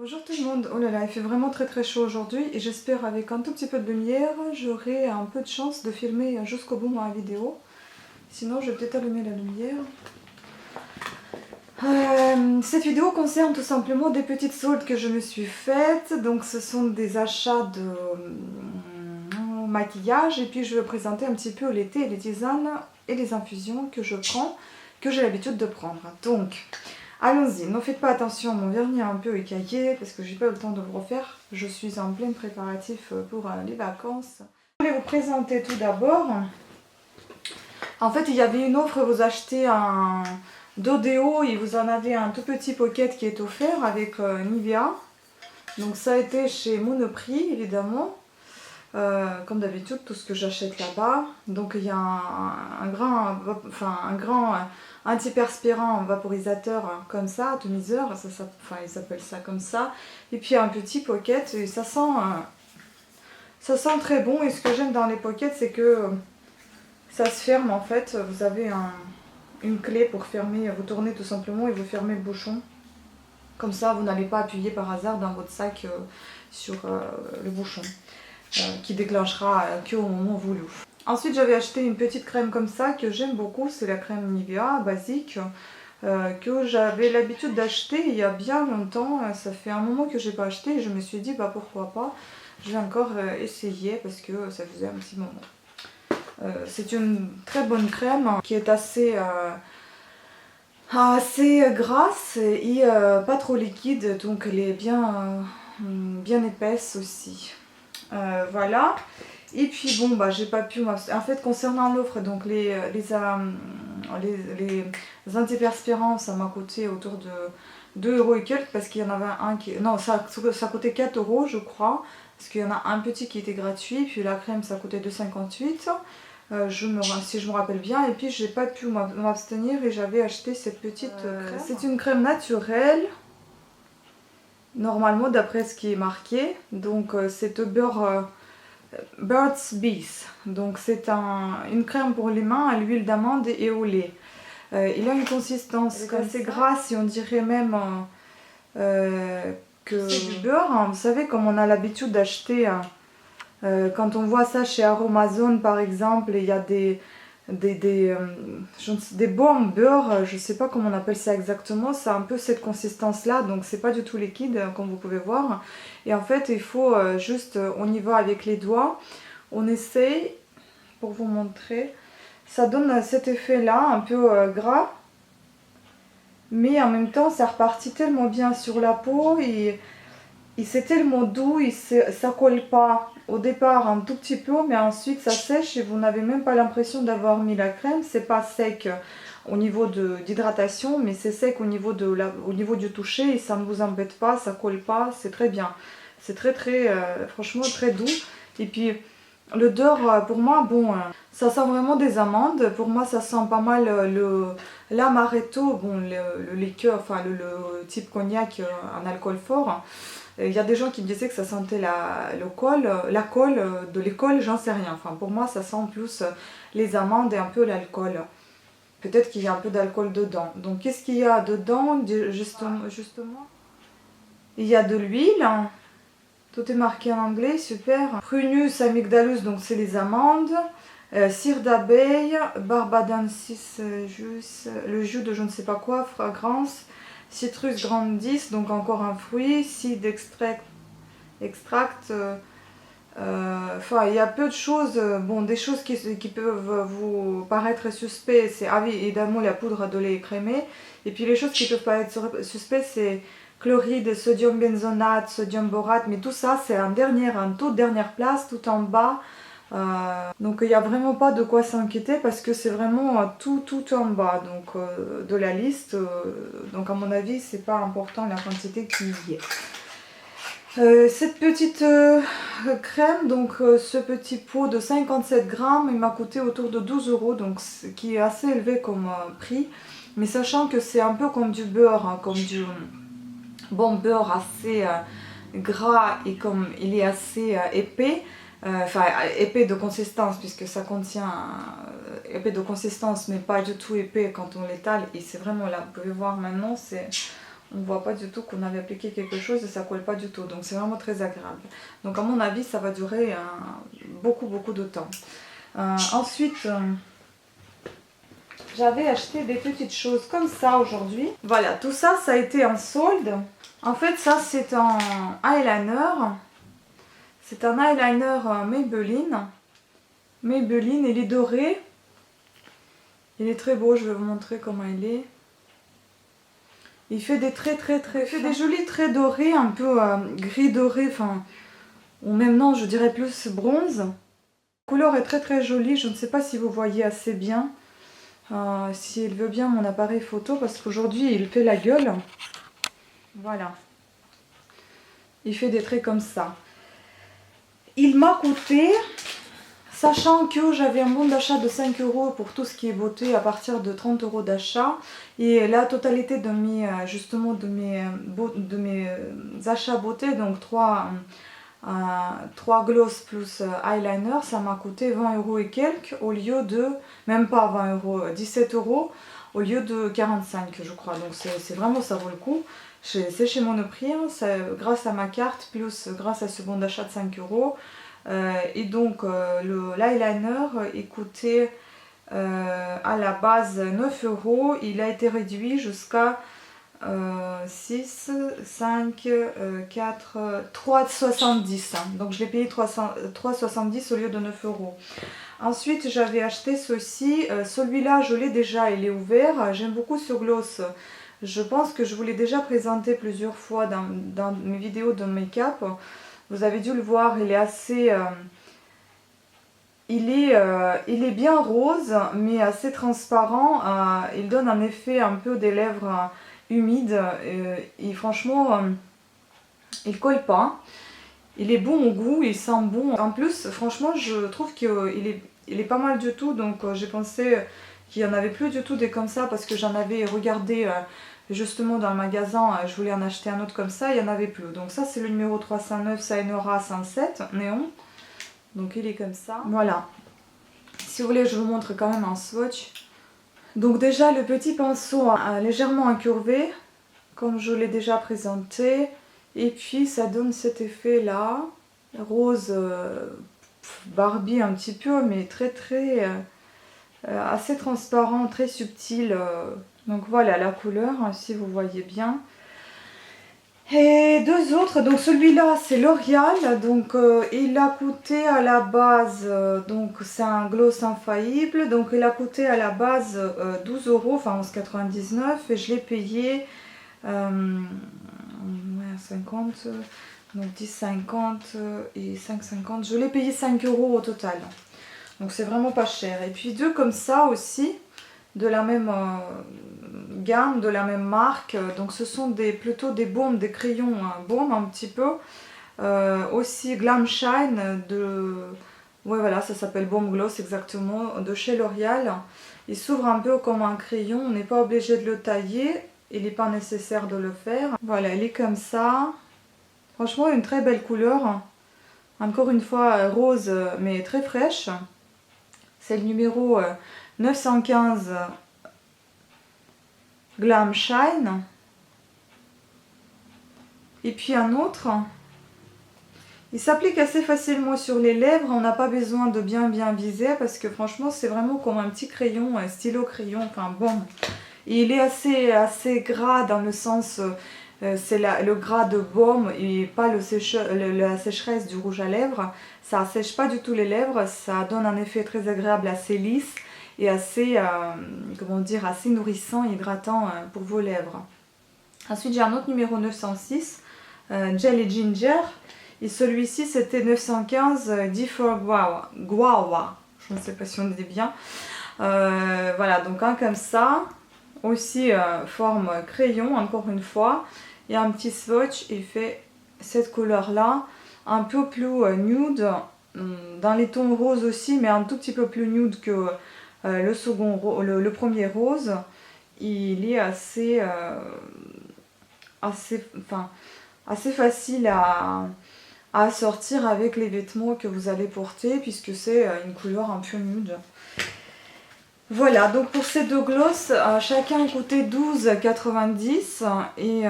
Bonjour tout le monde, oh là là, il fait vraiment très chaud aujourd'hui et j'espère avec un tout petit peu de lumière, j'aurai un peu de chance de filmer jusqu'au bout ma vidéo. Sinon je vais peut-être allumer la lumière. Cette vidéo concerne tout simplement des petites soldes que je me suis faites. Donc ce sont des achats de maquillage et puis je vais présenter un petit peu les thés, les tisanes et les infusions que je prends, que j'ai l'habitude de prendre. Donc allons-y, ne faites pas attention, mon vernis est un peu écaillé parce que j'ai pas eu le temps de le refaire. Je suis en plein préparatif pour les vacances. Je voulais vous présenter tout d'abord. En fait, il y avait une offre, vous achetez un d'Odeo et vous en avez un tout petit pocket qui est offert avec Nivea. Donc ça a été chez Monoprix évidemment. Comme d'habitude, tout ce que j'achète là-bas. Donc il y a un grand antiperspirant vaporisateur comme ça, atomiseur, ils appellent ça comme ça. Et puis un petit pocket, et ça sent très bon. Et ce que j'aime dans les pockets, c'est que ça se ferme en fait. Vous avez une clé pour fermer, vous tournez tout simplement et vous fermez le bouchon. Comme ça, vous n'allez pas appuyer par hasard dans votre sac sur le bouchon. Qui déclenchera qu'au moment voulu. Ensuite j'avais acheté une petite crème comme ça que j'aime beaucoup, c'est la crème Nivea basique que j'avais l'habitude d'acheter il y a bien longtemps. Ça fait un moment que j'ai pas acheté et je me suis dit bah pourquoi pas, je vais encore essayer parce que ça faisait un petit moment. C'est une très bonne crème qui est assez grasse et pas trop liquide, donc elle est bien épaisse aussi. Voilà. Et puis bon bah j'ai pas pu, en fait concernant l'offre, donc les antiperspirants ça m'a coûté autour de 2 € et quelques parce qu'il y en avait un qui, non ça coûtait 4 € je crois, parce qu'il y en a un petit qui était gratuit, puis la crème ça coûtait 2,58 €, si je me rappelle bien. Et puis j'ai pas pu m'abstenir et j'avais acheté cette petite crème. C'est une crème naturelle normalement d'après ce qui est marqué, donc c'est de beurre Burt's Bees, donc c'est une crème pour les mains à l'huile d'amande et au lait. Il a une consistance assez grasse et on dirait même que c'est du beurre, hein. Vous savez comme on a l'habitude d'acheter quand on voit ça chez Aromazone par exemple, il y a des baumes beurre, je sais pas comment on appelle ça exactement, c'est un peu cette consistance là, donc c'est pas du tout liquide comme vous pouvez voir. Et en fait il faut juste, on y va avec les doigts, on essaye, pour vous montrer, ça donne cet effet là, un peu gras, mais en même temps ça repartit tellement bien sur la peau et c'est tellement doux, ça colle pas au départ un tout petit peu, mais ensuite ça sèche et vous n'avez même pas l'impression d'avoir mis la crème. C'est pas sec au niveau d'hydratation, mais c'est sec au niveau du toucher et ça ne vous embête pas, ça colle pas, c'est très bien. C'est franchement très doux. Et puis l'odeur pour moi, bon, ça sent vraiment des amandes. Pour moi ça sent pas mal l'amaretto, bon, le liqueur, enfin le type cognac en alcool fort. Il y a des gens qui me disaient que ça sentait la colle de l'école, j'en sais rien. Enfin, pour moi, ça sent plus les amandes et un peu l'alcool. Peut-être qu'il y a un peu d'alcool dedans. Donc, qu'est-ce qu'il y a dedans, justement? Il y a de l'huile. Tout est marqué en anglais, super. Prunus amygdalus, donc c'est les amandes. Cire d'abeille, barbadensis jus, le jus de je ne sais pas quoi, fragrance. Citrus grandis, donc encore un fruit, seed extract, enfin il y a peu de choses, bon des choses qui peuvent vous paraître suspectes, c'est évidemment la poudre de lait écrémé, et puis les choses qui peuvent paraître suspectes c'est chloride, sodium benzonate, sodium borate, mais tout ça c'est en toute dernière place, tout en bas. Donc il n'y a vraiment pas de quoi s'inquiéter parce que c'est vraiment tout en bas donc, de la liste, donc à mon avis c'est pas important la quantité qui y est. Cette petite crème, donc ce petit pot de 57 grammes, il m'a coûté autour de 12 €, donc qui est assez élevé comme prix, mais sachant que c'est un peu comme du beurre, hein, comme du bon beurre assez gras et comme il est assez épais. Enfin épais de consistance puisque ça contient épais de consistance mais pas du tout épais quand on l'étale, et c'est vraiment là, vous pouvez voir maintenant, c'est On voit pas du tout qu'on avait appliqué quelque chose et ça colle pas du tout. Donc c'est vraiment très agréable. Donc à mon avis, ça va durer beaucoup de temps. Ensuite, j'avais acheté des petites choses comme ça aujourd'hui. Voilà, tout ça, ça a été en solde. En fait, ça c'est un eyeliner. C'est un eyeliner Maybelline. Maybelline, il est doré. Il est très beau, je vais vous montrer comment il est. Il fait des traits très fins. Il fait des jolis traits dorés, un peu gris doré, enfin, ou même non, je dirais plus bronze. La couleur est très jolie, je ne sais pas si vous voyez assez bien. Si il veut bien mon appareil photo, parce qu'aujourd'hui il fait la gueule. Voilà. Il fait des traits comme ça. Il m'a coûté, sachant que j'avais un bon d'achat de 5 € pour tout ce qui est beauté à partir de 30 € d'achat. Et la totalité de mes, justement, de mes achats beauté, donc 3 gloss plus eyeliner, ça m'a coûté 20 € et quelques, au lieu de, même pas 20 €, 17 € au lieu de 45 je crois. Donc c'est vraiment, ça vaut le coup. C'est chez Monoprix, hein, grâce à ma carte, plus grâce à ce bon d'achat de 5 €. Et donc l'eyeliner est coûté à la base 9 €. Il a été réduit jusqu'à 6, 5, 4, 3,70 €. Donc je l'ai payé 3,70 € au lieu de 9 €. Ensuite j'avais acheté ceci. Celui-là je l'ai déjà, il est ouvert. J'aime beaucoup ce gloss. Je pense que je vous l'ai déjà présenté plusieurs fois dans mes vidéos de make-up. Vous avez dû le voir, il est assez... il est bien rose, mais assez transparent. Il donne un effet un peu des lèvres humides. Et franchement, il colle pas. Il est bon au goût, il sent bon. En plus, franchement, je trouve qu'il est pas mal du tout. Donc j'ai pensé qu'il n'y en avait plus du tout des comme ça, parce que j'en avais regardé... justement dans le magasin, je voulais en acheter un autre comme ça, il n'y en avait plus. Donc ça c'est le numéro 309 Saenora 107 néon. Donc il est comme ça. Voilà. Si vous voulez, je vous montre quand même un swatch. Donc déjà le petit pinceau légèrement incurvé, comme je l'ai déjà présenté. Et puis ça donne cet effet là, rose Barbie un petit peu, mais assez transparent, très subtil. Donc voilà la couleur, si vous voyez bien. Et deux autres, donc celui-là c'est L'Oréal, donc il a coûté à la base, donc c'est un gloss infaillible, donc il a coûté à la base 12 €, enfin 11,99 € et je l'ai payé 50, donc 10,50 et 5,50, je l'ai payé 5 € au total. Donc c'est vraiment pas cher. Et puis deux comme ça aussi, de la même gamme, de la même marque. Donc ce sont plutôt des baumes, des crayons baumes un petit peu. Aussi Glam Shine ouais voilà, ça s'appelle Baume Gloss exactement, de chez L'Oréal. Il s'ouvre un peu comme un crayon, on n'est pas obligé de le tailler. Il n'est pas nécessaire de le faire. Voilà, il est comme ça. Franchement, une très belle couleur. Encore une fois, rose, mais très fraîche. C'est le numéro 915 Glam Shine. Et puis un autre. Il s'applique assez facilement sur les lèvres. On n'a pas besoin de bien viser parce que franchement, c'est vraiment comme un petit crayon, un stylo crayon. Enfin bon. Et il est assez gras dans le sens... c'est le gras de baume et pas la sécheresse du rouge à lèvres. Ça sèche pas du tout les lèvres, ça donne un effet très agréable, assez lisse et assez, comment dire, assez nourrissant, hydratant pour vos lèvres. Ensuite j'ai un autre numéro 906, Gel et Ginger. Et celui-ci c'était 915 D4 Guava. Je ne sais pas si on dit bien. Voilà, donc un comme ça. Aussi forme crayon, encore une fois. Et un petit swatch, il fait cette couleur là, un peu plus nude, dans les tons roses aussi, mais un tout petit peu plus nude que le premier rose. Il est assez facile à assortir avec les vêtements que vous allez porter, puisque c'est une couleur un peu nude. Voilà, donc pour ces deux glosses, chacun coûtait 12,90 et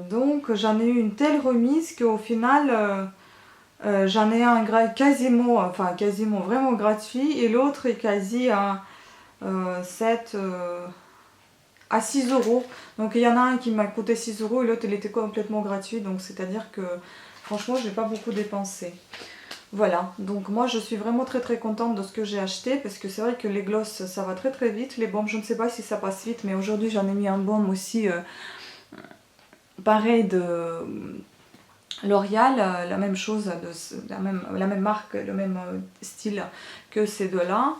donc j'en ai eu une telle remise qu'au final j'en ai un quasiment vraiment gratuit et l'autre est quasi à 7 à 6 euros. Donc il y en a un qui m'a coûté 6 euros et l'autre il était complètement gratuit, donc c'est à dire que franchement j'ai pas beaucoup dépensé. Voilà, donc moi je suis vraiment très contente de ce que j'ai acheté parce que c'est vrai que les glosses ça va très vite, les baumes je ne sais pas si ça passe vite mais aujourd'hui j'en ai mis un baume aussi pareil de L'Oréal, la même chose, la même marque, le même style que ces deux-là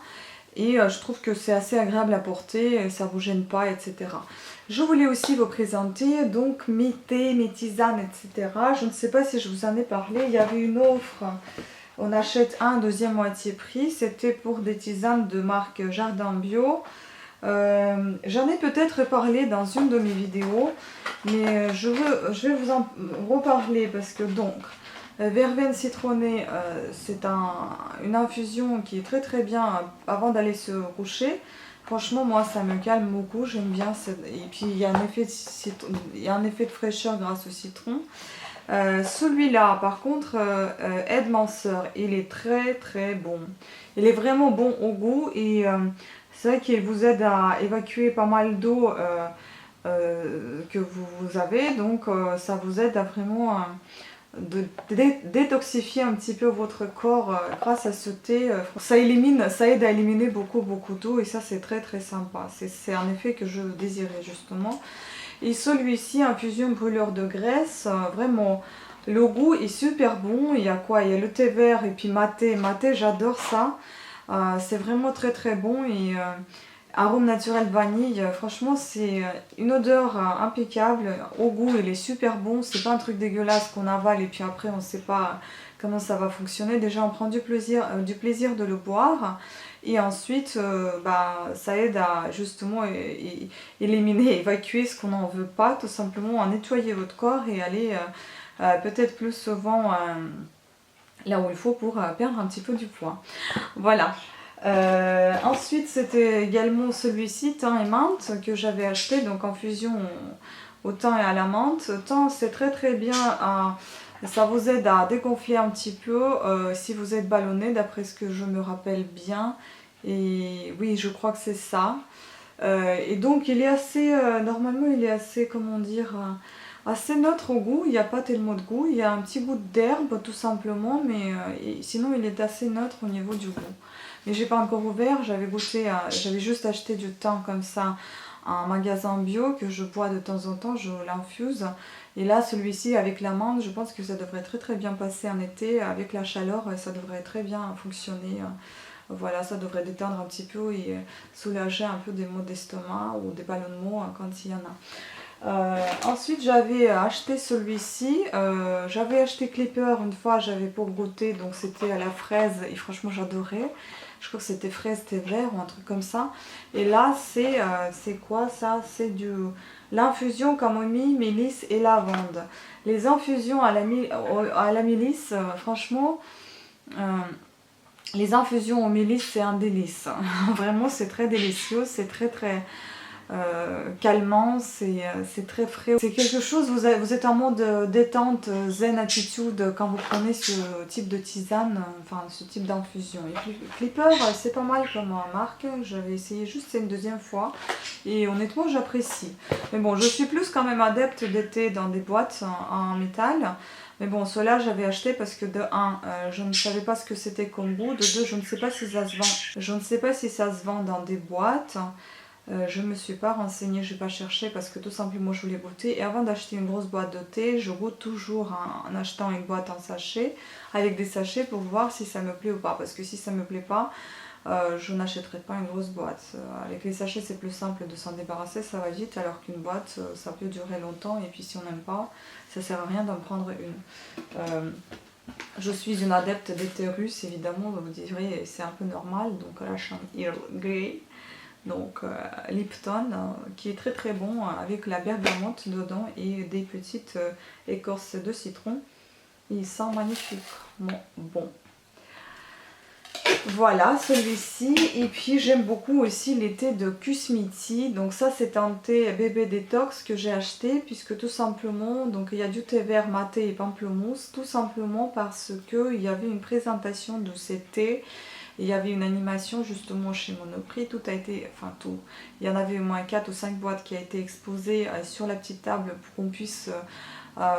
et je trouve que c'est assez agréable à porter, ça vous gêne pas, etc. Je voulais aussi vous présenter donc mes thés, mes tisanes, etc. Je ne sais pas si je vous en ai parlé, il y avait une offre. On achète un deuxième moitié prix. C'était pour des tisanes de marque Jardin Bio. J'en ai peut-être parlé dans une de mes vidéos, mais je vais vous en reparler parce que donc, verveine citronnée, c'est une infusion qui est très bien avant d'aller se coucher. Franchement, moi, ça me calme beaucoup, j'aime bien. Et puis, il y a un effet de fraîcheur grâce au citron. Celui-là, par contre, aide minceur, il est très bon. Il est vraiment bon au goût et c'est vrai qu'il vous aide à évacuer pas mal d'eau que vous avez. Donc ça vous aide à vraiment détoxifier un petit peu votre corps grâce à ce thé. Ça aide à éliminer beaucoup d'eau et ça c'est très sympa. C'est un effet que je désirais justement. Et celui-ci, infusion brûleur de graisse, vraiment, le goût est super bon. Il y a quoi? Il y a le thé vert et puis maté. Maté, j'adore ça. C'est vraiment très bon. Et arôme naturel vanille, franchement, c'est une odeur impeccable. Au goût, il est super bon. C'est pas un truc dégueulasse qu'on avale et puis après, on sait pas comment ça va fonctionner. Déjà, on prend du plaisir de le boire. Et ensuite, ça aide à justement éliminer, évacuer ce qu'on n'en veut pas, tout simplement à nettoyer votre corps et aller peut-être plus souvent là où il faut pour perdre un petit peu du poids. Voilà. Ensuite, c'était également celui-ci, thym et menthe, que j'avais acheté, donc en fusion au thym et à la menthe. Thym, c'est très bien ça vous aide à dégonfler un petit peu si vous êtes ballonné, d'après ce que je me rappelle bien. Et oui, je crois que c'est ça. Et donc, il est assez, normalement, il est assez, comment dire, assez neutre au goût. Il n'y a pas tellement de goût. Il y a un petit goût d'herbe, tout simplement, mais sinon, il est assez neutre au niveau du goût. Mais j'ai pas encore ouvert. J'avais juste acheté du thym comme ça un magasin bio que je bois de temps en temps, je l'infuse. Et là, celui-ci avec l'amande, je pense que ça devrait très bien passer en été. Avec la chaleur, ça devrait très bien fonctionner. Voilà, ça devrait détendre un petit peu et soulager un peu des maux d'estomac ou des ballonnements quand il y en a. Ensuite, j'avais acheté celui-ci. J'avais acheté Clipper une fois, j'avais pour goûter, donc c'était à la fraise et franchement j'adorais. Je crois que c'était fraise thé vert ou un truc comme ça. Et là, c'est quoi ça? C'est l'infusion camomille, mélisse et lavande. Les infusions à la mélisse, franchement, les infusions aux mélisses, c'est un délice. Vraiment, c'est très délicieux, c'est très calmant, c'est très frais. C'est quelque chose, vous êtes en mode détente, zen attitude quand vous prenez ce type de tisane, enfin ce type d'infusion. Et Clipper, c'est pas mal comme marque, j'avais essayé juste une deuxième fois et honnêtement j'apprécie. Mais bon, je suis plus quand même adepte d'été dans des boîtes en métal. Mais bon, ceux-là, j'avais acheté parce que de 1, je ne savais pas ce que c'était comme goût. De 2, je ne sais pas si ça se vend. Je ne sais pas si ça se vend dans des boîtes. Je ne me suis pas renseignée, je n'ai pas cherché parce que tout simplement je voulais goûter. Et avant d'acheter une grosse boîte de thé, je goûte toujours en achetant une boîte en sachet, avec des sachets pour voir si ça me plaît ou pas. Parce que si ça me plaît pas, je n'achèterai pas une grosse boîte. Avec les sachets, c'est plus simple de s'en débarrasser, ça va vite, alors qu'une boîte, ça peut durer longtemps. Et puis si on n'aime pas, ça sert à rien d'en prendre une. Je suis une adepte des thés russes, évidemment, vous direz, c'est un peu normal. Donc là, je suis en Earl Grey. Donc Lipton, qui est très bon, avec la bergamote dedans et des petites écorces de citron. Il sent magnifique. Bon. Voilà, celui-ci. Et puis j'aime beaucoup aussi les thés de Kusmiti. Donc ça, c'est un thé bébé détox que j'ai acheté, puisque tout simplement, donc il y a du thé vert maté et pamplemousse, tout simplement parce qu'il y avait une présentation de ces thés. Il y avait une animation justement chez Monoprix, tout a été, enfin tout, il y en avait au moins 4 ou 5 boîtes qui a été exposées sur la petite table pour qu'on puisse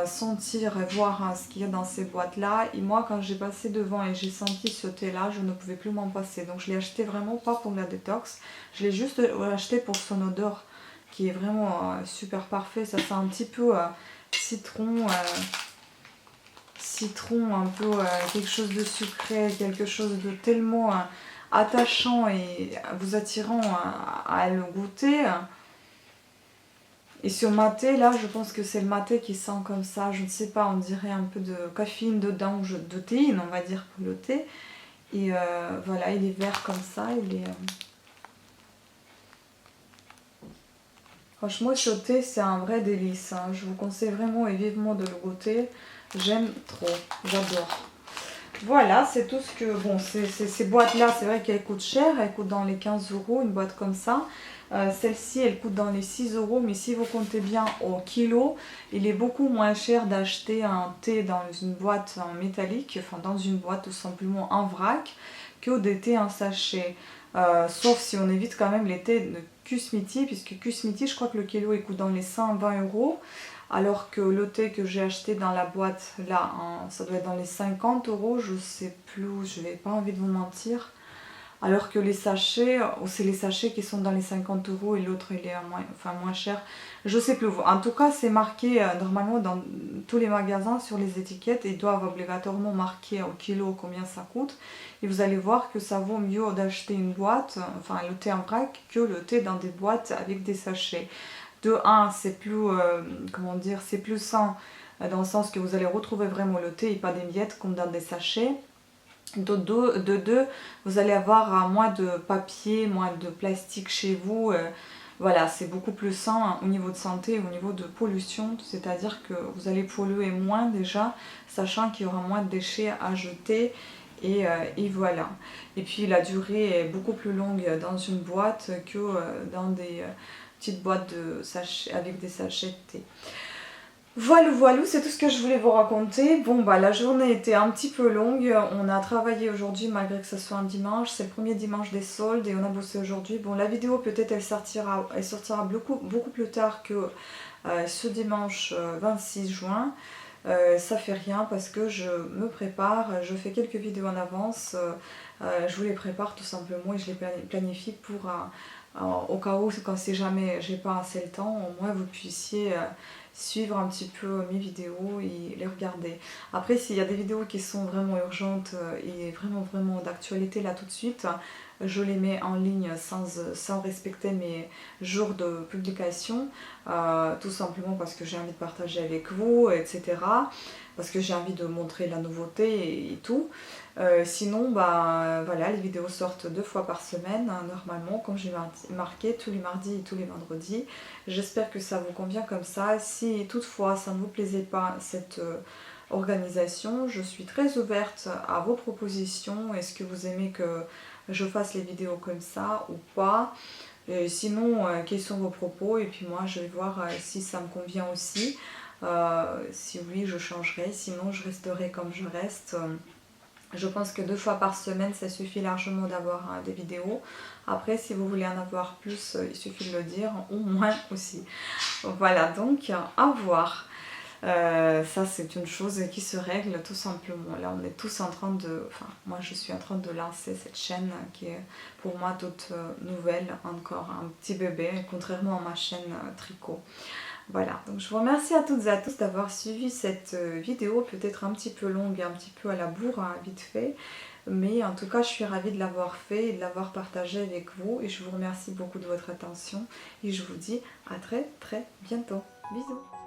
sentir et voir ce qu'il y a dans ces boîtes là. Et moi quand j'ai passé devant et j'ai senti ce thé là, je ne pouvais plus m'en passer. Donc je l'ai acheté vraiment pas pour la détox, je l'ai juste acheté pour son odeur qui est vraiment super parfait. Ça sent un petit peu citron, citron, un peu quelque chose de sucré, quelque chose de tellement attachant et vous attirant à le goûter. Et sur maté, là, je pense que c'est le maté qui sent comme ça, je ne sais pas, on dirait un peu de caféine dedans, ou de théine, on va dire, pour le thé. Et voilà, il est vert comme ça, il est... Franchement, ce thé, c'est un vrai délice, hein. Je vous conseille vraiment et vivement de le goûter. J'aime trop, j'adore. Voilà, c'est tout ce que... Bon, ces boîtes-là, c'est vrai qu'elles coûtent cher, elles coûtent dans les 15 euros, une boîte comme ça. Celle-ci, elle coûte dans les 6 euros, mais si vous comptez bien au kilo, il est beaucoup moins cher d'acheter un thé dans une boîte en métallique, enfin dans une boîte tout simplement en vrac, que des thés en sachet. Sauf si on évite quand même les thés de Kusmiti, puisque Kusmiti, je crois que le kilo, il coûte dans les 120 euros. Alors que le thé que j'ai acheté dans la boîte, là, hein, ça doit être dans les 50 euros, je sais plus, je n'ai pas envie de vous mentir. Alors que les sachets, c'est les sachets qui sont dans les 50 euros et l'autre il est moins cher. Je sais plus. En tout cas, c'est marqué normalement dans tous les magasins sur les étiquettes. Ils doivent obligatoirement marquer au kilo combien ça coûte. Et vous allez voir que ça vaut mieux d'acheter une boîte, enfin le thé en vrac, que le thé dans des boîtes avec des sachets. De un, c'est plus, comment dire, c'est plus sain dans le sens que vous allez retrouver vraiment le thé et pas des miettes comme dans des sachets. De deux, vous allez avoir moins de papier, moins de plastique chez vous. Voilà, c'est beaucoup plus sain au niveau de santé, au niveau de pollution. C'est-à-dire que vous allez polluer moins déjà, sachant qu'il y aura moins de déchets à jeter. Et voilà. Et puis la durée est beaucoup plus longue dans une boîte que dans des petites boîtes de sachets, avec des sachets de thé. Voilà, c'est tout ce que je voulais vous raconter. Bon, bah la journée était un petit peu longue. On a travaillé aujourd'hui malgré que ce soit un dimanche. C'est le premier dimanche des soldes et on a bossé aujourd'hui. Bon, la vidéo peut-être elle sortira beaucoup plus tard que ce dimanche 26 juin. Ça fait rien parce que je me prépare, je fais quelques vidéos en avance. Je vous les prépare tout simplement et je les planifie pour au cas où, quand si jamais j'ai pas assez le temps, au moins vous puissiez suivre un petit peu mes vidéos et les regarder. Après, s'il y a des vidéos qui sont vraiment urgentes et vraiment d'actualité là tout de suite, je les mets en ligne sans respecter mes jours de publication, tout simplement parce que j'ai envie de partager avec vous, etc. Parce que j'ai envie de montrer la nouveauté et tout. Sinon, bah, voilà, les vidéos sortent 2 fois par semaine, hein, normalement, comme j'ai marqué, tous les mardis et tous les vendredis. J'espère que ça vous convient comme ça. Si toutefois ça ne vous plaisait pas cette organisation, je suis très ouverte à vos propositions. Est-ce que vous aimez que je fasse les vidéos comme ça ou pas? Sinon, quels sont vos propos? Et puis moi, je vais voir si ça me convient aussi. Si oui, je changerai. Sinon, je resterai comme je reste. Je pense que 2 fois par semaine, ça suffit largement d'avoir des vidéos. Après, si vous voulez en avoir plus, il suffit de le dire, ou moins aussi. Voilà, donc à voir. Ça, c'est une chose qui se règle tout simplement. Là, on est tous en train de... Enfin, moi, je suis en train de lancer cette chaîne qui est pour moi toute nouvelle, encore un petit bébé, contrairement à ma chaîne tricot. Voilà, donc je vous remercie à toutes et à tous d'avoir suivi cette vidéo, peut-être un petit peu longue, un petit peu à la bourre, hein, vite fait. Mais en tout cas, je suis ravie de l'avoir fait et de l'avoir partagé avec vous. Et je vous remercie beaucoup de votre attention. Et je vous dis à très bientôt. Bisous.